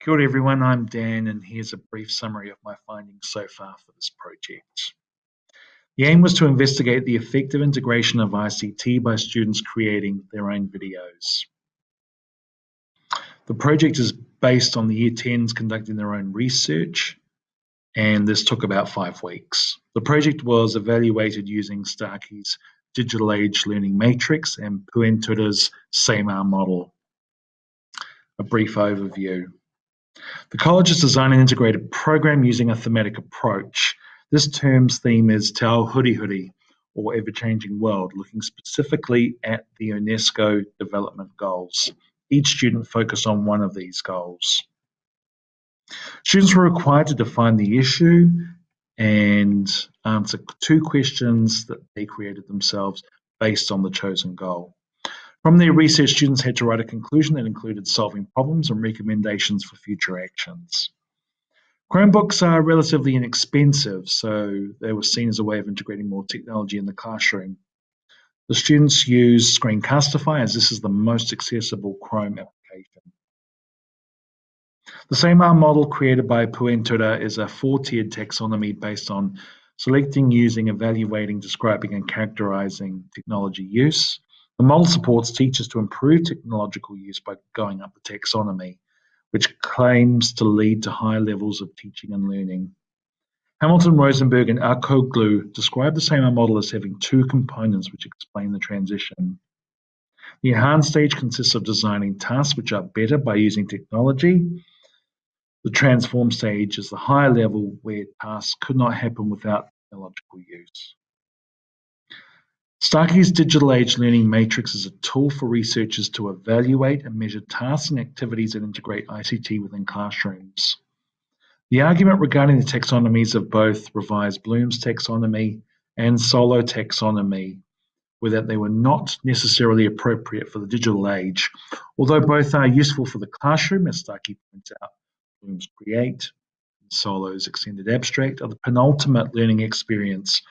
Kia ora everyone, I'm Dan and here's a brief summary of my findings so far for this project. The aim was to investigate the effective integration of ICT by students creating their own videos. The project is based on the Year 10s conducting their own research, and this took about 5 weeks. The project was evaluated using Starkey's Digital Age Learning Matrix and Puentura's SAMR model. A brief overview. The college has designed an integrated program using a thematic approach. This term's theme is Te Ao Hurihuri, or Ever-Changing World, looking specifically at the UNESCO Development Goals. Each student focused on one of these goals. Students were required to define the issue and answer 2 questions that they created themselves based on the chosen goal. From their research, students had to write a conclusion that included solving problems and recommendations for future actions. Chromebooks are relatively inexpensive, so they were seen as a way of integrating more technology in the classroom. The students used Screencastify as this is the most accessible Chrome application. The SAMR model created by Puentura is a 4-tiered taxonomy based on selecting, using, evaluating, describing, and characterizing technology use. The model supports teachers to improve technological use by going up the taxonomy, which claims to lead to high levels of teaching and learning. Hamilton, Rosenberg, and Akoglu describe the SAMR model as having 2 components which explain the transition. The enhanced stage consists of designing tasks which are better by using technology. The transform stage is the higher level where tasks could not happen without technological use. Starkey's Digital Age Learning Matrix is a tool for researchers to evaluate and measure tasks and activities that integrate ICT within classrooms. The argument regarding the taxonomies of both revised Bloom's taxonomy and Solow taxonomy were that they were not necessarily appropriate for the digital age, although both are useful for the classroom, as Starkey points out. Bloom's Create and Solow's Extended Abstract are the penultimate learning experience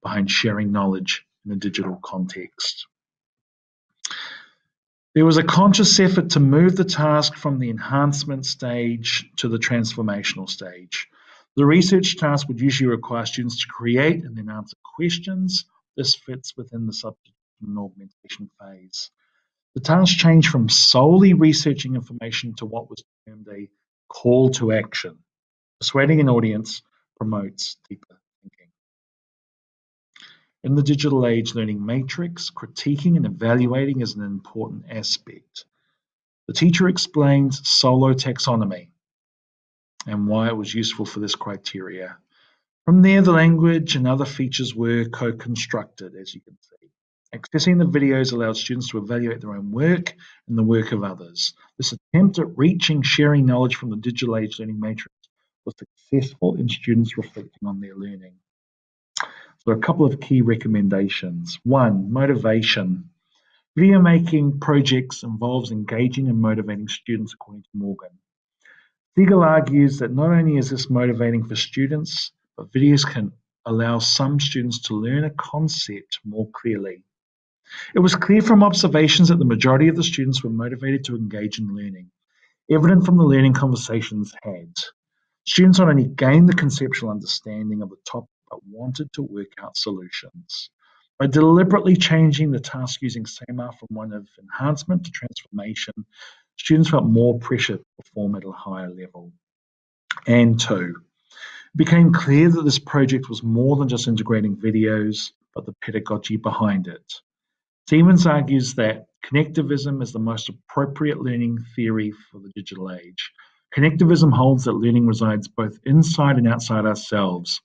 behind sharing knowledge in a digital context. There was a conscious effort to move the task from the enhancement stage to the transformational stage. The research task would usually require students to create and then answer questions. This fits within the substitution and augmentation phase. The task changed from solely researching information to what was termed a call to action. Persuading an audience promotes deeper thinking. In the Digital Age Learning Matrix, critiquing and evaluating is an important aspect. The teacher explains Solow taxonomy and why it was useful for this criteria. From there, the language and other features were co-constructed, as you can see. Accessing the videos allowed students to evaluate their own work and the work of others. This attempt at reaching sharing knowledge from the Digital Age Learning Matrix was successful in students reflecting on their learning. So a couple of key recommendations. 1, motivation. Video making projects involves engaging and motivating students, according to Morgan. Siegel argues that not only is this motivating for students, but videos can allow some students to learn a concept more clearly. It was clear from observations that the majority of the students were motivated to engage in learning, evident from the learning conversations had. Students not only gained the conceptual understanding of the topic, but wanted to work out solutions. By deliberately changing the task using SAMR from one of enhancement to transformation, students felt more pressure to perform at a higher level. And 2, it became clear that this project was more than just integrating videos, but the pedagogy behind it. Stevens argues that connectivism is the most appropriate learning theory for the digital age. Connectivism holds that learning resides both inside and outside ourselves.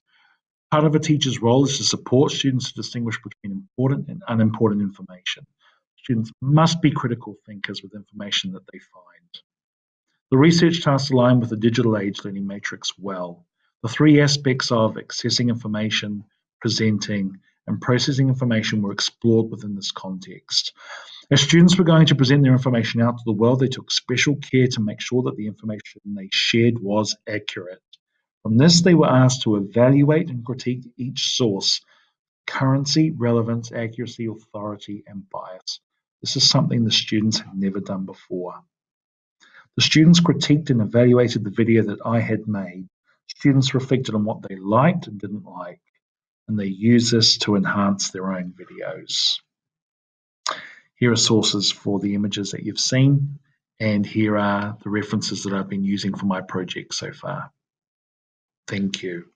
Part of a teacher's role is to support students to distinguish between important and unimportant information. Students must be critical thinkers with information that they find. The research tasks align with the Digital Age Learning Matrix well. The 3 aspects of accessing information, presenting, and processing information were explored within this context. As students were going to present their information out to the world, they took special care to make sure that the information they shared was accurate. From this, they were asked to evaluate and critique each source: currency, relevance, accuracy, authority, and bias. This is something the students had never done before. The students critiqued and evaluated the video that I had made. Students reflected on what they liked and didn't like, and they use this to enhance their own videos. Here are sources for the images that you've seen, and here are the references that I've been using for my project so far. Thank you.